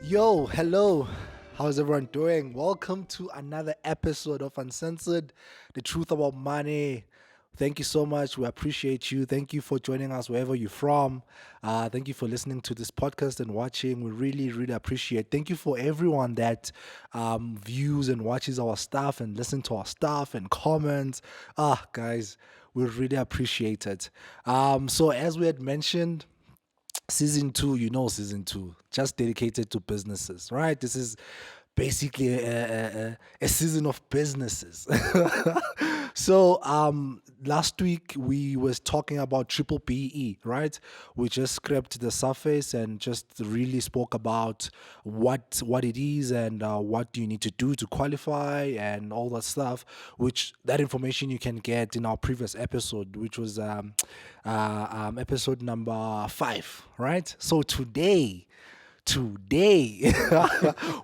Yo, hello. How's everyone doing? Welcome to another episode of Uncensored, the truth about money. Thank you so much. We appreciate you. Thank you for joining us wherever you're from. Thank you for listening to this podcast and watching. We really, really appreciate. Thank you for everyone that views and watches our stuff and listen to our stuff and comments. Guys, we really appreciate it. So as we had mentioned, season two, season two, just dedicated to businesses, right? This is basically a season of businesses. So last week we was talking about triple BE, right? We just scraped the surface and just really spoke about what it is and what do you need to do to qualify and all that stuff, which that information you can get in our previous episode, which was episode number 5, right? So today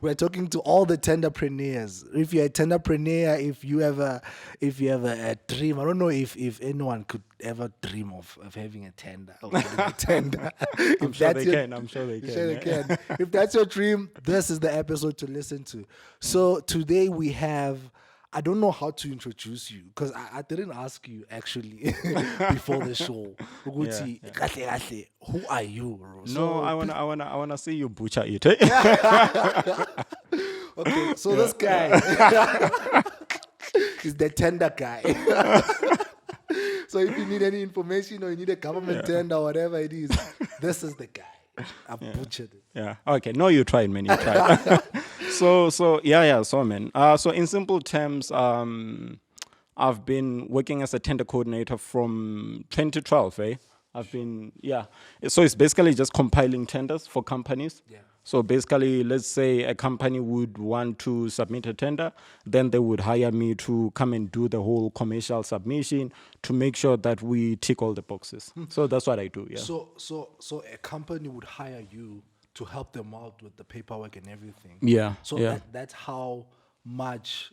we're talking to all the tenderpreneurs. If you're a tenderpreneur, if you have a dream, I don't know if anyone could ever dream of having a tender or getting a tender. I'm sure they can. If that's your dream, this is the episode to listen to. So today we have, I don't know how to introduce you because I didn't ask you actually before the show. Ukuthi, kahle, who are you, bro? No, I wanna see you butcher it. Eh? Okay, so this guy is the tender guy. So if you need any information or you need a government tender or whatever it is, this is the guy. I butchered it. Yeah. Okay. No, you tried, man. You tried. So man. So in simple terms, I've been working as a tender coordinator from 2012. So it's basically just compiling tenders for companies. Yeah. So basically, let's say a company would want to submit a tender, then they would hire me to come and do the whole commercial submission to make sure that we tick all the boxes. So that's what I do. Yeah. So a company would hire you to help them out with the paperwork and everything. Yeah. So yeah. that's how much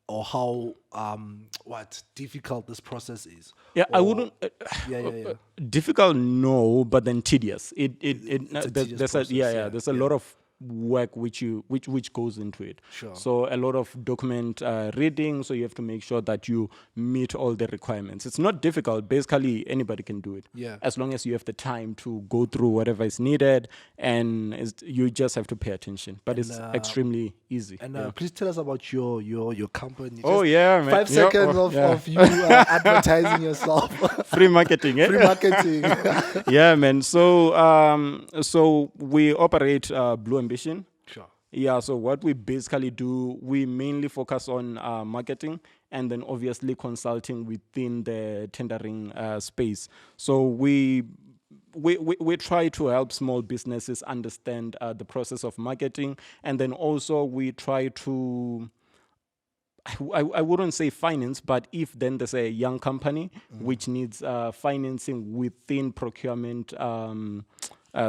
or how difficult this process is. Yeah, or, I wouldn't. Difficult, no, but then tedious. There's a lot of work which goes into it. Sure. So a lot of document reading. So you have to make sure that you meet all the requirements. It's not difficult. Basically, anybody can do it. Yeah. As long as you have the time to go through whatever is needed, and you just have to pay attention. But it's extremely easy. And please tell us about your company. Oh, yeah, man. 5 seconds of you advertising yourself. Free marketing, eh? Free marketing. Yeah, man. So we operate Blue Ambition. Sure. Yeah, so what we basically do, we mainly focus on marketing and then obviously consulting within the tendering space. So we try to help small businesses understand the process of marketing, and then also we try to, I wouldn't say finance, but if then there's a young company which needs financing within procurement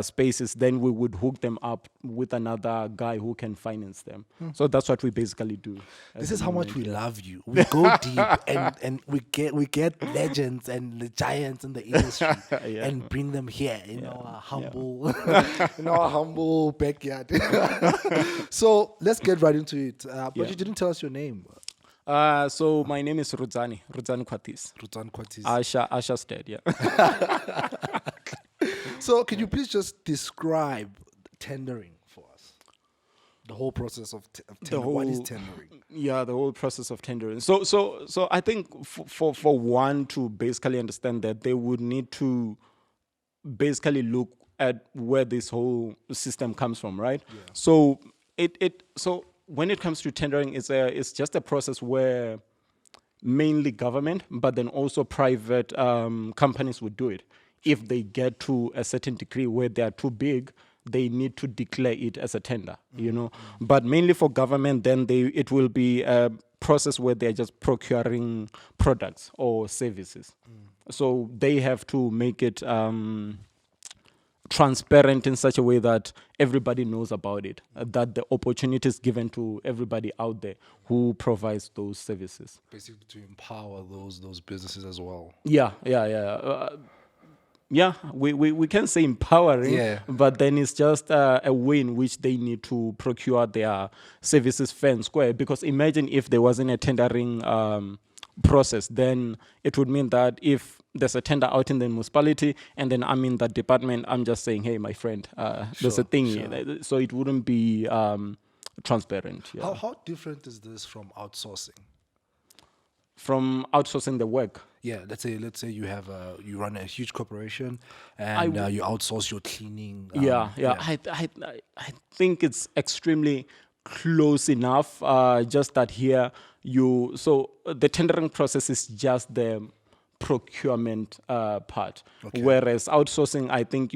spaces, then we would hook them up with another guy who can finance them. So that's what we basically do. This is how much we love you. We go deep and we get legends and the giants in the industry and bring them here in our humble humble backyard. So let's get right into it. But you didn't tell us your name. So my name is Rhudzani Khwathisi. Rhudzani Khwathisi. Asha's dead, yeah. So can you please just describe tendering for us? The whole process of tendering. What is tendering? Yeah, the whole process of tendering. So I think for one to basically understand that, they would need to basically look at where this whole system comes from, right? Yeah. So so when it comes to tendering, it's just a process where mainly government, but then also private companies would do it. If they get to a certain degree where they are too big, they need to declare it as a tender, But mainly for government, then it will be a process where they're just procuring products or services. So they have to make it transparent in such a way that everybody knows about it, that the opportunity is given to everybody out there who provides those services. Basically to empower those businesses as well. Yeah. yeah, we can say empowering, Yeah. but then it's just a way in which they need to procure their services fair and square. Because imagine if there wasn't a tendering process, then it would mean that if there's a tender out in the municipality and then I'm in that department, I'm just saying, hey, my friend, there's a Sure, thing sure. here. So it wouldn't be transparent. Yeah. How different is this from outsourcing? From outsourcing the work. Yeah, let's say you run a huge corporation and you outsource your cleaning. Yeah. I think it's extremely close enough. Just that here so the tendering process is just the procurement part, Okay. whereas outsourcing, I think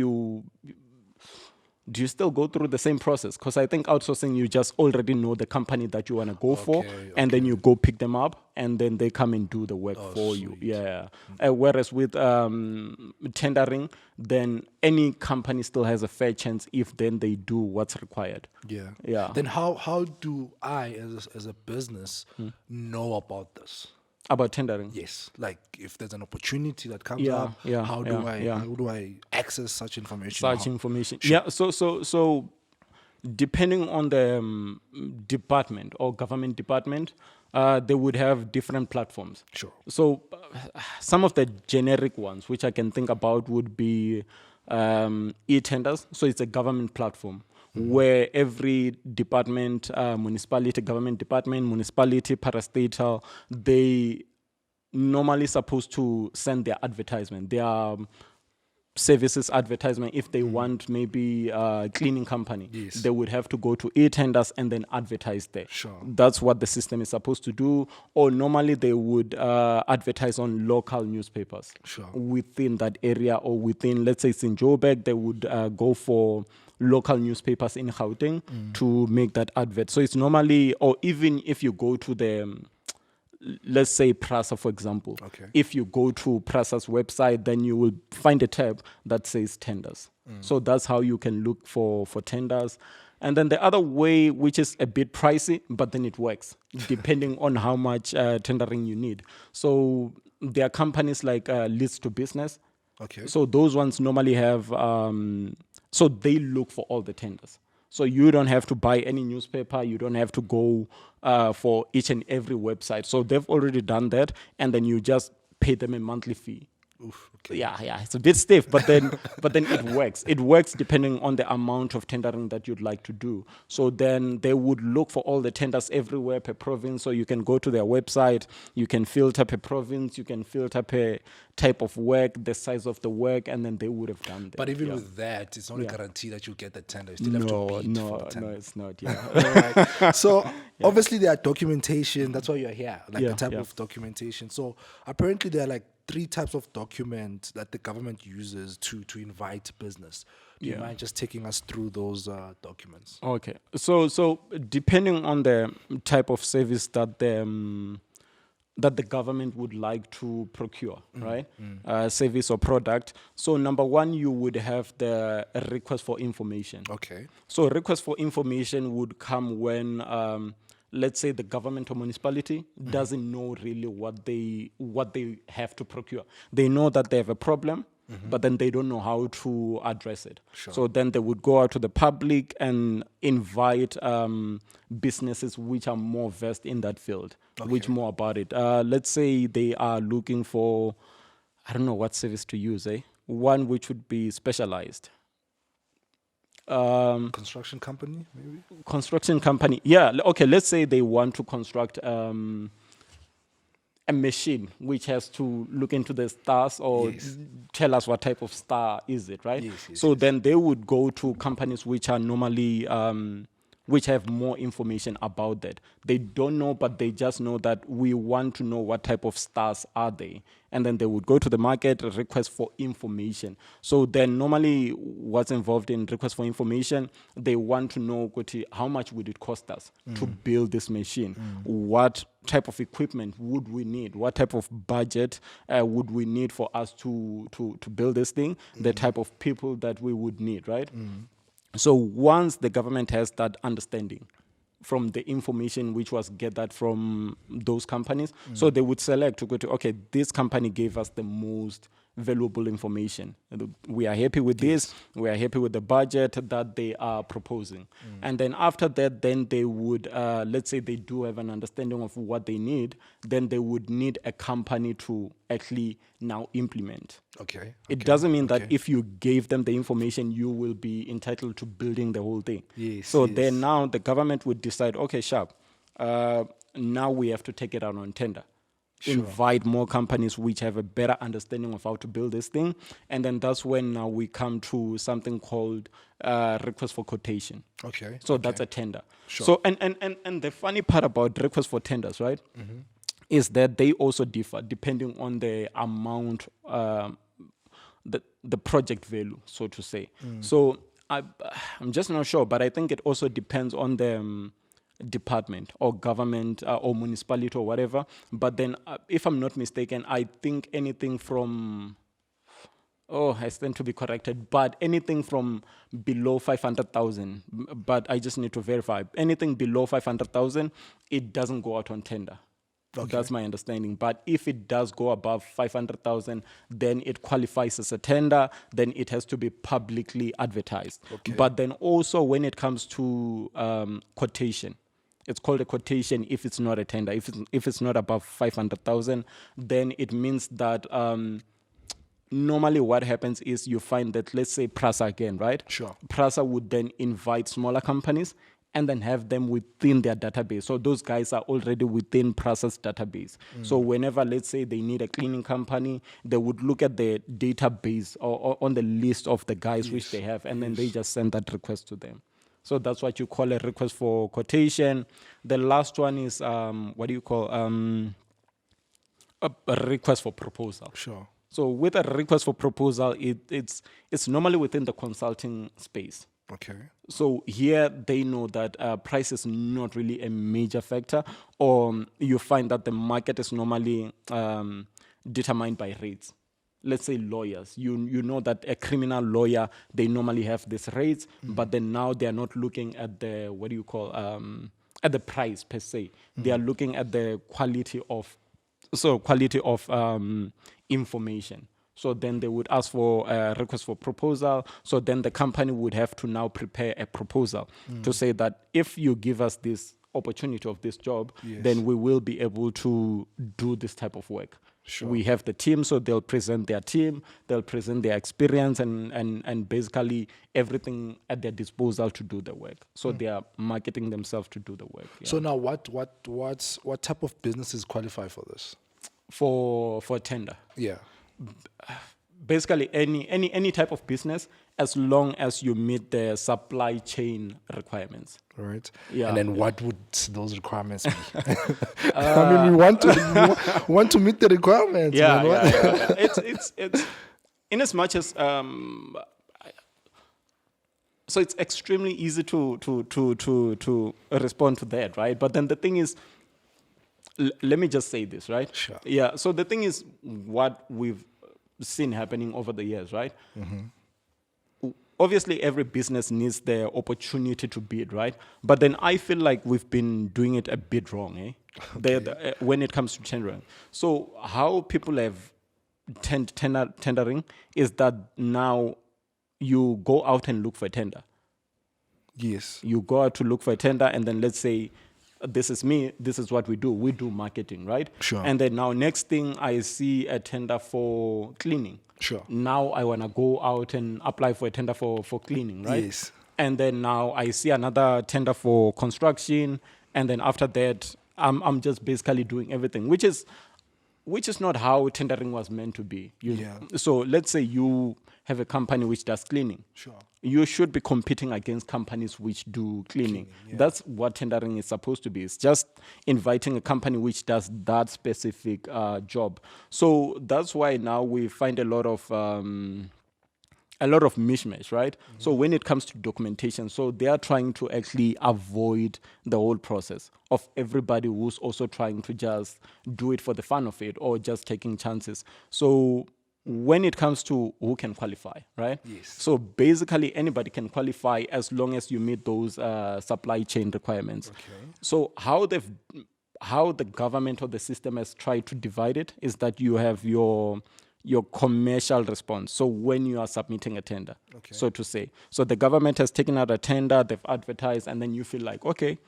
do you still go through the same process? Because I think outsourcing, you just already know the company that you want to go for, and then you go pick them up, and then they come and do the work for you. Yeah. Whereas with tendering, then any company still has a fair chance if then they do what's required. Yeah. Yeah. Then how do I as a business know about this? About tendering. Yes, like if there's an opportunity that comes Yeah, up, yeah, how yeah. do I access such information? Such information. Yeah. So depending on the department or government department, they would have different platforms. Sure. So some of the generic ones which I can think about would be e-tenders. So it's a government platform where every department, municipality, government department, municipality, parastatal, they normally supposed to send their advertisement, their services advertisement. If they want maybe a cleaning company, Yes. they would have to go to e-tenders and then advertise there. Sure. That's what the system is supposed to do. Or normally they would advertise on local newspapers Sure. within that area, or within, let's say it's in Joburg, they would go for local newspapers in Gauteng to make that advert. So it's normally, or even if you go to the let's say Prasa, for example. Okay. If you go to Prasa's website, then you will find a tab that says tenders. So that's how you can look for tenders. And then the other way, which is a bit pricey, but then it works, depending on how much tendering you need. So there are companies like Leads to Business. Okay. So those ones normally have, so they look for all the tenders. So you don't have to buy any newspaper. You don't have to go for each and every website. So they've already done that, and then you just pay them a monthly fee. Oof, okay. Yeah, it's a bit stiff, but then it works. It works depending on the amount of tendering that you'd like to do. So then they would look for all the tenders everywhere per province. So you can go to their website, you can filter per province, you can filter per type of work, the size of the work, and then they would have done that. But even with that, it's not a guarantee that you get the tender. You still have No, to bid for the tender. it's not. Yeah. Right. So obviously there are documentation. That's why you're here, like the type Yeah. of documentation. So apparently there are like 3 types of documents that the government uses to invite business. Do you mind just taking us through those documents? Okay. So depending on the type of service that the government would like to procure, right? Service or product. So number one, you would have the request for information. Okay. So request for information would come when, let's say, the government or municipality doesn't know really what they have to procure. They know that they have a problem, but then they don't know how to address it. Sure. So then they would go out to the public and invite businesses which are more versed in that field, which more about it. Let's say they are looking for, I don't know what service to use, one which would be specialized. Construction company, maybe? Construction company. Yeah, okay, let's say they want to construct a machine which has to look into the stars or tell us what type of star is it, right? So then they would go to companies which are normally which have more information about that. They don't know, but they just know that we want to know what type of stars are they. And then they would go to the market, request for information. So then normally what's involved in request for information, they want to know how much would it cost us to build this machine? What type of equipment would we need? What type of budget would we need for us to build this thing? The type of people that we would need, right? So once the government has that understanding from the information which was gathered from those companies, so they would select to go to, okay, this company gave us the most valuable information. We are happy with this. We are happy with the budget that they are proposing. And then after that, then they would, let's say they do have an understanding of what they need, then they would need a company to actually now implement. Okay. It doesn't mean that if you gave them the information, you will be entitled to building the whole thing. Yes, so yes. then now the government would decide, okay, sharp, now we have to take it out on tender. Invite more companies which have a better understanding of how to build this thing. And then that's when now we come to something called request for quotation. Okay. So that's a tender. So and the funny part about request for tenders, right, is that they also differ depending on the amount, the project value, so to say. So I'm just not sure, but I think it also depends on the department or government or municipality or whatever. But then, if I'm not mistaken, I think anything from, I stand to be corrected, but anything from below 500,000, but I just need to verify, anything below 500,000, it doesn't go out on tender. That's my understanding. But if it does go above 500,000, then it qualifies as a tender. Then it has to be publicly advertised. But then also when it comes to quotation, it's called a quotation if it's not a tender. If it's not above 500,000, then it means that normally what happens is you find that, let's say PRASA again, right? PRASA would then invite smaller companies and then have them within their database. So those guys are already within PRASA's database. So whenever, let's say, they need a cleaning company, they would look at the database or on the list of the guys which they have, and then they just send that request to them. So that's what you call a request for quotation. The last one is, what do you call, a request for proposal. So with a request for proposal, it's normally within the consulting space. So here they know that price is not really a major factor, or you find that the market is normally determined by rates. Let's say lawyers, you know that a criminal lawyer, they normally have these rates, but then now they are not looking at the, what do you call, at the price per se. They are looking at the quality of information. So then they would ask for a request for proposal. So then the company would have to now prepare a proposal to say that if you give us this opportunity of this job, then we will be able to do this type of work. We have the team, so they'll present their team, they'll present their experience and basically everything at their disposal to do the work. So they are marketing themselves to do the work. So now what type of businesses qualify for this? For tender? Basically any type of business, as long as you meet the supply chain requirements. Right. And then what would those requirements be? I mean, we want to meet the requirements. It's in as much as so it's extremely easy to respond to that, right? But then the thing is, let me just say this, right? So the thing is, what we've seen happening over the years, right? Obviously, every business needs the opportunity to bid, right? But then I feel like we've been doing it a bit wrong, when it comes to tendering. So how people have tendering is that now you go out and look for a tender. You go out to look for a tender, and then let's say, this is me, this is what we do. We do marketing, right? And then now next thing, I see a tender for cleaning. Now I want to go out and apply for a tender for cleaning, right? And then now I see another tender for construction. And then after that, I'm just basically doing everything, which is not how tendering was meant to be. So let's say you have a company which does cleaning. You should be competing against companies which do cleaning. That's what tendering is supposed to be. It's just inviting a company which does that specific job. So that's why now we find a lot of mishmash, right? So when it comes to documentation, so they are trying to actually avoid the whole process of everybody who's also trying to just do it for the fun of it or just taking chances. So when it comes to who can qualify, right? So basically anybody can qualify as long as you meet those supply chain requirements. So how the government or the system has tried to divide it is that you have your your commercial response. So when you are submitting a tender, Okay. so to say. So the government has taken out a tender, they've advertised, and then you feel like, okay,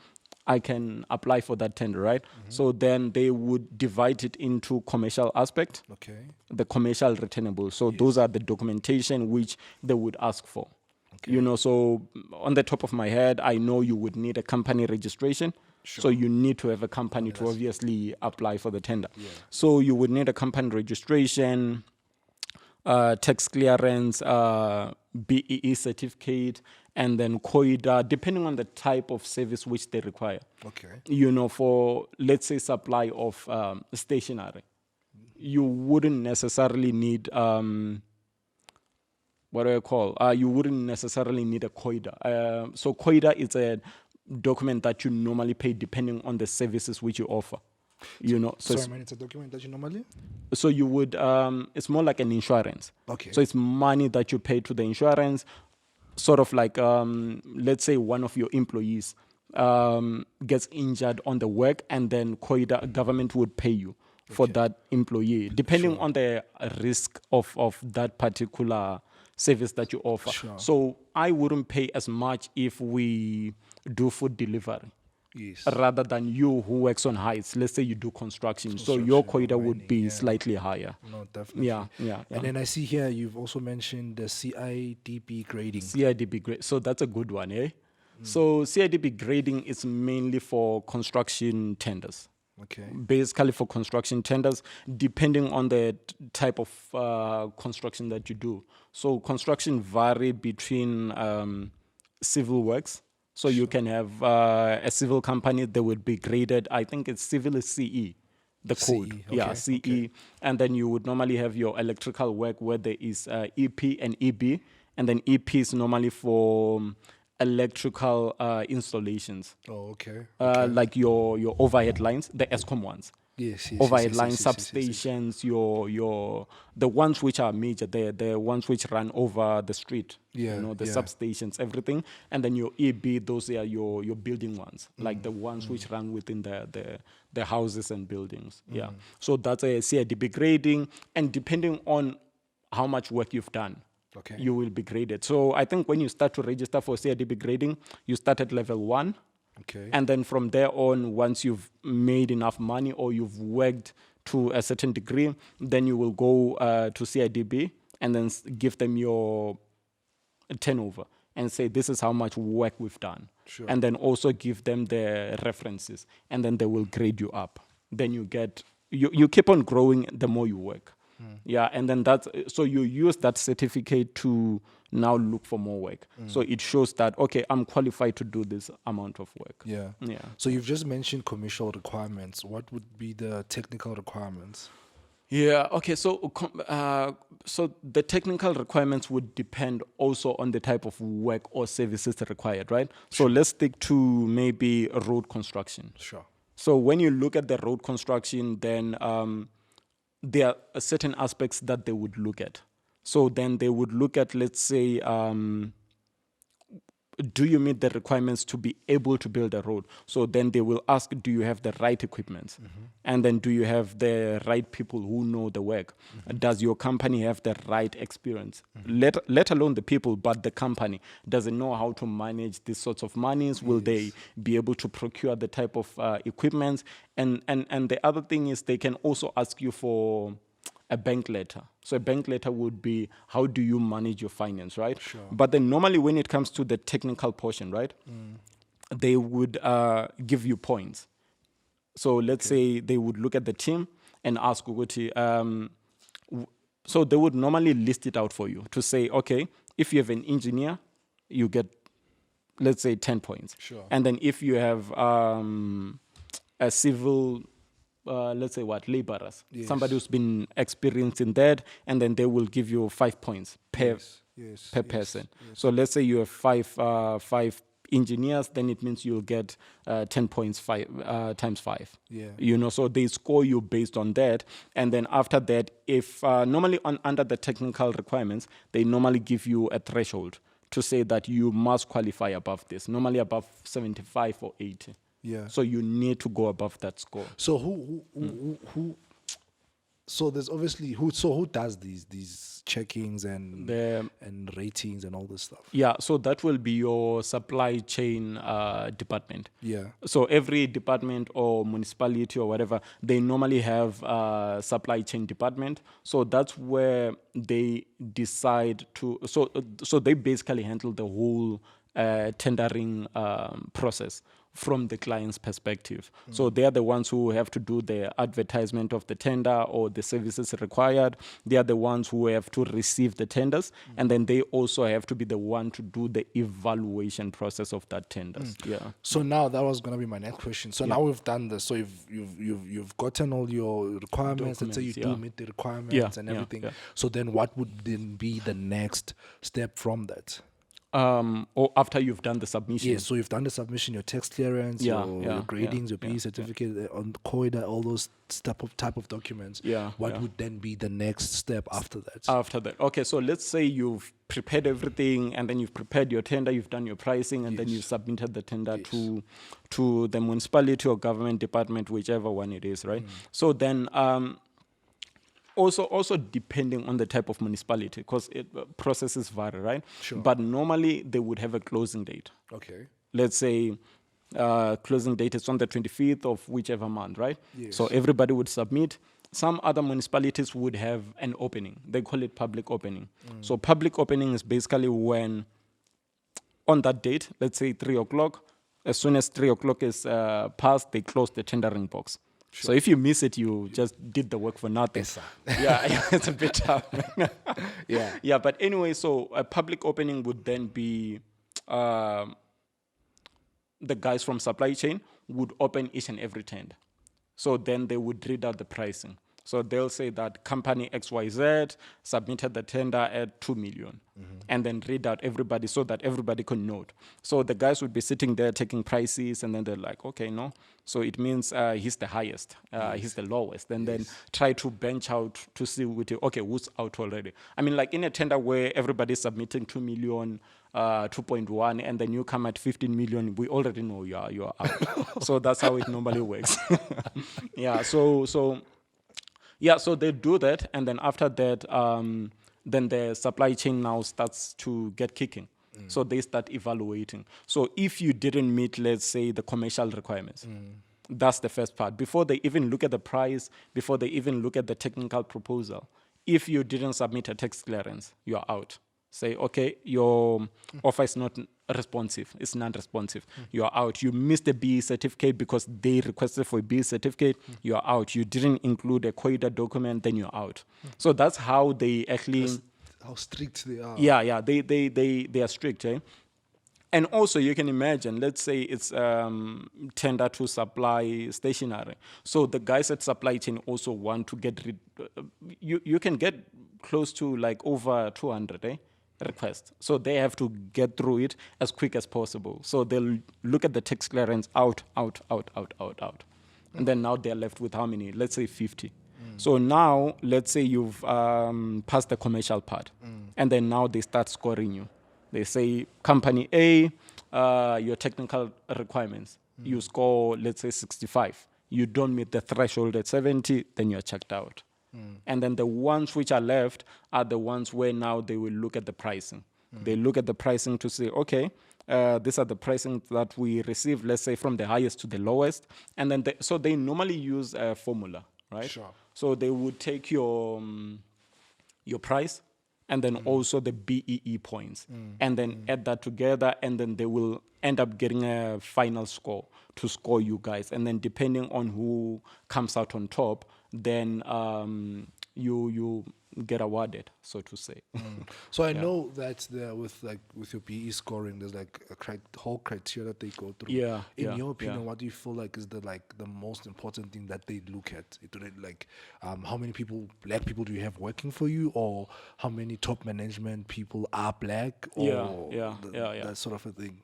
I can apply for that tender, right? So then they would divide it into commercial aspect, Okay. the commercial returnable. So those are the documentation which they would ask for. You know, so on the top of my head, I know you would need a company registration. So you need to have a company to obviously apply for the tender. So you would need a company registration, tax clearance, BEE certificate, and then COIDA, depending on the type of service which they require. Okay. You know, for, let's say, supply of stationery, you wouldn't necessarily need, what do I call? You wouldn't necessarily need a COIDA. So COIDA is a document that you normally pay depending on the services which you offer. You know, so Sorry, man, it's a document that you normally? so you would, it's more like an insurance. Okay. So it's money that you pay to the insurance, sort of like, let's say one of your employees gets injured on the work, and then COIDA government would pay you for that employee, depending on the risk of that particular service that you offer. So I wouldn't pay as much if we do food delivery. Yes. Rather than you who works on heights. Let's say you do construction. So your COIDA would be slightly higher. No, definitely. Yeah. And then I see here you've also mentioned the CIDP grading. CIDP grade. So that's a good one, eh? So CIDP grading is mainly for construction tenders. Okay. Basically for construction tenders, depending on the type of construction that you do. So construction vary between civil works. So you can have a civil company that would be graded, I think it's civil is CE, the code. CE, Yeah, okay, CE. okay. And then you would normally have your electrical work where there is EP and EB. And then EP is normally for electrical installations. Oh, okay. Like your overhead lines, the ESCOM ones. Yes. Overhead lines, substations, your the ones which are major, the ones which run over the street. Yeah, You know, the yeah. substations, everything. And then your EB, those are your building ones, like the ones which run within the houses and buildings. Yeah. So that's a CIDB grading, and depending on how much work you've done, Okay. you will be graded. So I think when you start to register for CIDB grading, you start at level 1. Okay. And then from there on, once you've made enough money or you've worked to a certain degree, then you will go to CIDB and then give them your turnover and say, this is how much work we've done. Sure. And then also give them the references, and then they will grade you up. Then you get, you keep on growing the more you work. Yeah, and then so you use that certificate to now look for more work. So it shows that, okay, I'm qualified to do this amount of work. Yeah. Yeah. So you've just mentioned commercial requirements. What would be the technical requirements? Yeah. Okay. So, so the technical requirements would depend also on the type of work or services required, right? So let's stick to maybe road construction. Sure. So when you look at the road construction, then there are certain aspects that they would look at. So then they would look at, let's say, do you meet the requirements to be able to build a road? So then they will ask, do you have the right equipment? And then do you have the right people who know the work? Does your company have the right experience? Let alone the people, but the company. Does it know how to manage these sorts of monies? Will they be able to procure the type of equipment? And the other thing is they can also ask you for a bank letter. So a bank letter would be, how do you manage your finance, right? Sure. But then normally when it comes to the technical portion, right, they would give you points. So let's say they would look at the team and ask Uguti, so they would normally list it out for you to say, okay, if you have an engineer, you get, let's say, 10 points. Sure. And then if you have a civil, let's say laborers, somebody who's been experienced in that, and then they will give you 5 points per person. So let's say you have five engineers, then it means you'll get 10 points times 5. Yeah. You know, so they score you based on that. And then after that, if normally under the technical requirements, they normally give you a threshold to say that you must qualify above this, normally above 75 or 80. Yeah. So you need to go above that score. So who So there's obviously who does these checkings and The ratings and all this stuff. Yeah, so that will be your supply chain department. Yeah. So every department or municipality or whatever, they normally have a supply chain department. So that's where they decide to. So they basically handle the whole tendering process from the client's perspective. So they are the ones who have to do the advertisement of the tender or the services required. They are the ones who have to receive the tenders, and then they also have to be the one to do the evaluation process of that tenders. Yeah. So now that was gonna be my next question. So now we've done this. So you've gotten all your requirements. Let's say you do Documents, meet the requirements Yeah, and yeah, everything. yeah. So then what would then be the next step from that? Or after you've done the submission. Yeah, so you've done the submission, your tax clearance, Yeah, your yeah, gradings, your yeah, PE yeah. certificate, on COIDA, all those type of documents. Yeah, What yeah. would then be the next step after that? After that, okay, so let's say you've prepared everything, and then you've prepared your tender, you've done your pricing, and then you submitted the tender to the municipality or government department, whichever one it is, right? So then also depending on the type of municipality, because processes vary, right? Sure. But normally they would have a closing date. Okay. Let's say closing date is on the 25th of whichever month, right? Yes. So everybody would submit. Some other municipalities would have an opening. They call it public opening. So public opening is basically when on that date, let's say 3 o'clock, as soon as 3 o'clock is passed, they close the tendering box. So if you miss it, you just did the work for nothing. Yes, sir. Yeah, it's a bit tough. Yeah. Yeah, but anyway, so a public opening would then be the guys from supply chain would open each and every tender. So then they would read out the pricing. So they'll say that company XYZ submitted the tender at 2 million, and then read out everybody so that everybody can note. So the guys would be sitting there taking prices, and then they're like, okay, no. So it means he's the highest, he's the lowest. And then try to bench out to see, okay, who's out already. I mean, like in a tender where everybody's submitting 2 million, 2.1, and then you come at 15 million, we already know you're out. So that's how it normally works. Yeah, so they do that, and then after that, then the supply chain now starts to get kicking. So they start evaluating. So if you didn't meet, let's say, the commercial requirements, that's the first part. Before they even look at the price, before they even look at the technical proposal, if you didn't submit a tax clearance, you're out. Say, okay, your offer is not responsive, it's non-responsive, you're out. You missed a BE certificate because they requested for a BE certificate, you're out. You didn't include a COIDA document, then you're out. So that's how they actually... How strict they are. Yeah, they are strict, eh? And also, you can imagine, let's say it's tender to supply stationery. So the guys at supply chain also want to get rid... you can get close to like over 200, requests. So they have to get through it as quick as possible. So they'll look at the tax clearance out. And then now they're left with how many? Let's say 50. So now, let's say you've passed the commercial part. And then now they start scoring you. They say, company A, your technical requirements, you score, let's say 65. You don't meet the threshold at 70, then you're checked out. And then the ones which are left are the ones where now they will look at the pricing. They look at the pricing to say, okay, these are the pricing that we receive, let's say from the highest to the lowest. And then so they normally use a formula, right? Sure. So they would take your price and then also the BEE points and then add that together, and then they will end up getting a final score to score you guys. And then depending on who comes out on top, then you get awarded, so to say. So I know that with your BE scoring, there's like a whole criteria that they go through. Yeah. In your opinion, what do you feel like is the most important thing that they look at? Do they how many black people do you have working for you, or how many top management people are black, or that sort of a thing?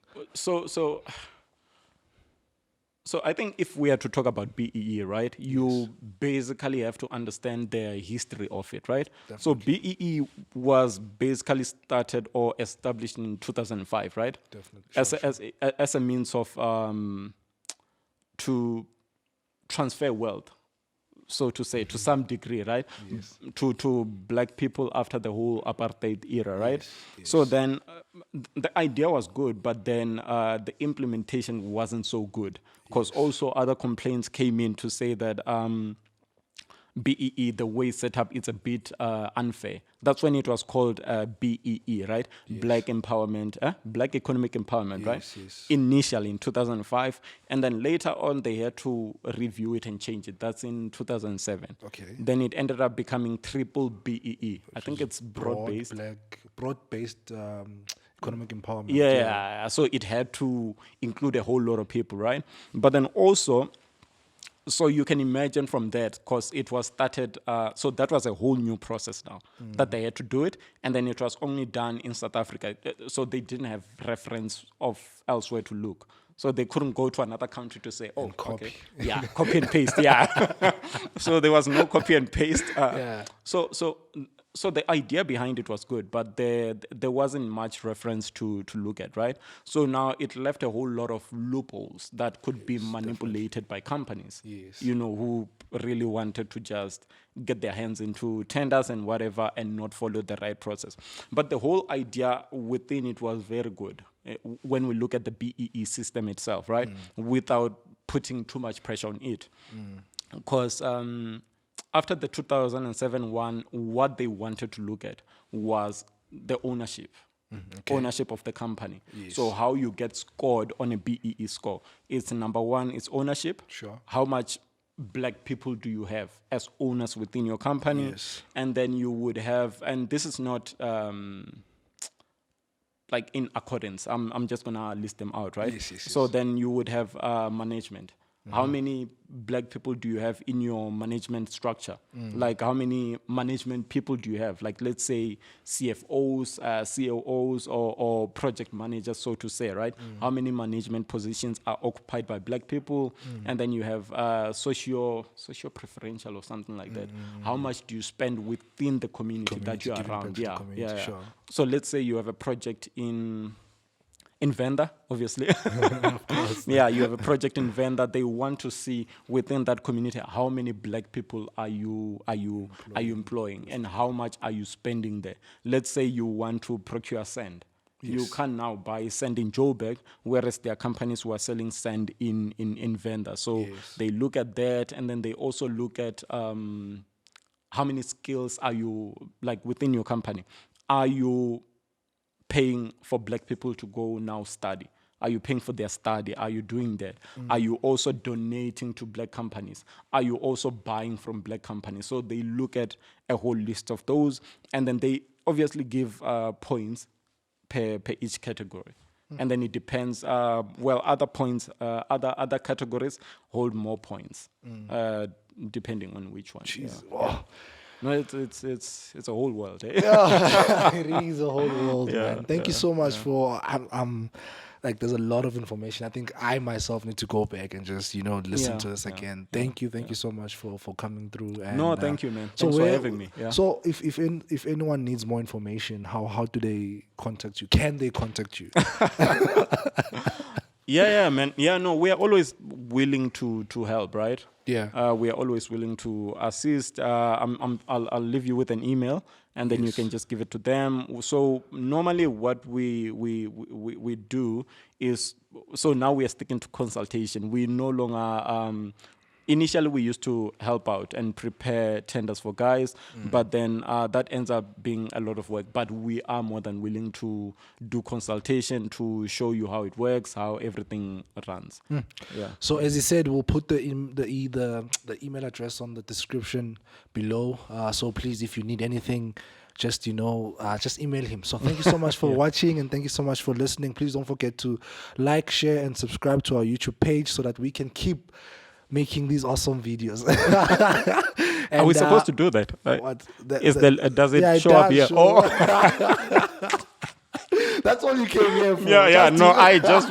So I think if we are to talk about BEE, right, you basically have to understand the history of it, right? Definitely. So BEE was basically started or established in 2005, right? Definitely. As a means of to transfer wealth. so to say, to some degree, right? Yes. To black people after the whole apartheid era, right? Yes. So then the idea was good, but then the implementation wasn't so good, because also other complaints came in to say that BEE, the way it's set up, it's a bit unfair. That's when it was called BEE, right? Black Empowerment, Black Economic Empowerment, right? Yes. Initially in 2005, and then later on they had to review it and change it. That's in 2007. Okay. Then it ended up becoming triple BEE. I think it's broad-based. Broad-based economic empowerment. Yeah, so it had to include a whole lot of people, right? But then also, so you can imagine from that, because it was started, so that was a whole new process now that they had to do it, and then it was only done in South Africa, so they didn't have reference of elsewhere to look. So they couldn't go to another country to say, oh, copy. okay, yeah, copy and paste, yeah. So there was no copy and paste. So the idea behind it was good, but there wasn't much reference to look at, right? So now it left a whole lot of loopholes that could be manipulated by companies, who really wanted to just get their hands into tenders and whatever and not follow the right process. But the whole idea within it was very good when we look at the BEE system itself, right? Without putting too much pressure on it. Because after the 2007 one, what they wanted to look at was the ownership. Ownership of the company. So how you get scored on a BEE score. It's number one, it's ownership. Sure. How much black people do you have as owners within your company? And then you would have, and this is not like in accordance. I'm just gonna list them out, right? So then you would have management. How many black people do you have in your management structure? Like how many management people do you have? Like let's say CFOs, COOs, or project managers, so to say, right? How many management positions are occupied by black people? And then you have socio-preferential or something like that. How much do you spend within the community that you're around? Sure. So let's say you have a project in Venda, obviously. Yeah, you have a project in Venda. They want to see within that community how many black people are you employing, and how much are you spending there. Let's say you want to procure sand. You can now buy sand in Joburg, whereas there are companies who are selling sand in Venda. So they look at that, and then they also look at how many skills are you, like within your company. Are you paying for black people to go now study? Are you paying for their study? Are you doing that? Are you also donating to black companies? Are you also buying from black companies? So they look at a whole list of those, and then they obviously give points per each category. And then it depends. Other points, other categories hold more points, depending on which one. Wow. No, it's a whole world. Eh? It is a whole world, man. Thank you so much for. I'm like, there's a lot of information. I think I myself need to go back and just listen to this again. Thank you so much for coming through. And, no, thank you, man. Thanks for having me. Yeah. So if anyone needs more information, how do they contact you? Can they contact you? Yeah, man. Yeah, no, we are always willing to help, right? Yeah. We are always willing to assist. I'll leave you with an email, and then you can just give it to them. So normally what we do is, so now we are sticking to consultation. We no longer initially we used to help out and prepare tenders for guys, but then that ends up being a lot of work. But we are more than willing to do consultation to show you how it works, how everything runs. Yeah. So as you said, we'll put the email address on the description below. So please, if you need anything, just email him. So thank you so much for watching, and thank you so much for listening. Please don't forget to like, share, and subscribe to our YouTube page so that we can keep making these awesome videos. And, are we supposed to do that? What? Does it show up here? Oh, that's all you came here for. Yeah. No, I just.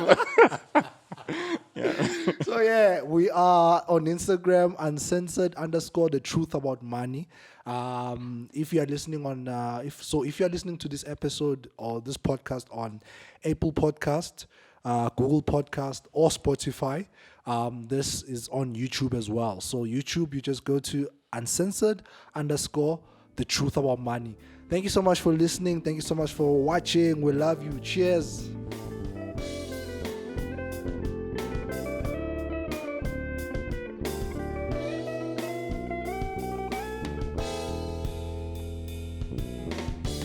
So we are on Instagram, uncensored_the truth about money. If you are listening on, if you are listening to this episode or this podcast on Apple Podcast, Google Podcast, or Spotify, This is on YouTube as well. So YouTube, you just go to uncensored_the truth about money. Thank you so much for listening. Thank you so much for watching. We love you. Cheers.